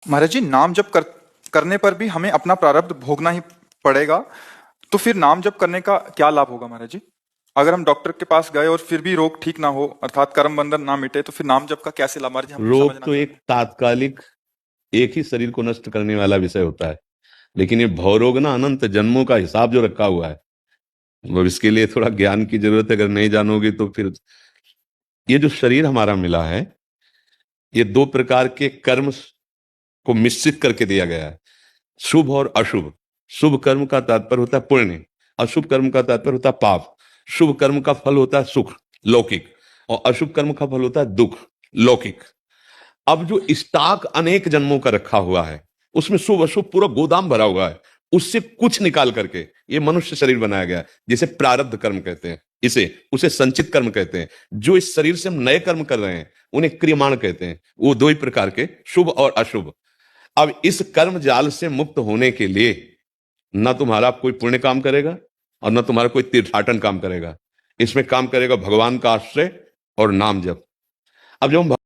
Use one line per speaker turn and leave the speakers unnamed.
महाराज जी, नाम जप करने पर भी हमें अपना प्रारब्ध भोगना ही पड़ेगा। तो फिर नाम जप करने का क्या लाभ होगा महाराज जी? अगर हम डॉक्टर के पास गए और फिर भी रोग ठीक ना हो, अर्थात कर्म बंधन ना मिटे, तो फिर नाम जप का कैसे लाभ महाराज जी, हमको
रोग
समझना
तो
चाहते
एक तात्कालिक, एक ही शरीर को नष्ट करने वाला विषय होता है, लेकिन ये भवरोग ना अनंत जन्मों का हिसाब जो रखा हुआ है, वो इसके लिए थोड़ा ज्ञान की जरूरत है। अगर नहीं जानोगे तो फिर ये जो शरीर हमारा मिला है, ये दो प्रकार के कर्म को मिश्रित करके दिया गया है, शुभ और अशुभ। शुभ कर्म का तात्पर्य होता है पुण्य, अशुभ कर्म का तात्पर्य होता है पाप। शुभ कर्म का फल होता है सुख लौकिक, और अशुभ कर्म का फल होता है दुख लौकिक। अब जो स्टॉक अनेक जन्मों का रखा हुआ है, उसमें शुभ अशुभ पूरा गोदाम भरा हुआ है, उससे कुछ निकाल करके ये मनुष्य शरीर बनाया गया है, जिसे प्रारब्ध कर्म कहते हैं। इसे उसे संचित कर्म कहते हैं। जो इस शरीर से हम नए कर्म कर रहे हैं, उन्हें क्रियमाण कहते हैं। वो दो ही प्रकार के, शुभ और अशुभ। अब इस कर्म जाल से मुक्त होने के लिए न तुम्हारा कोई पुण्य काम करेगा और न तुम्हारा कोई तीर्थाटन काम करेगा। इसमें काम करेगा भगवान का आश्रय और नाम जप। अब जब हम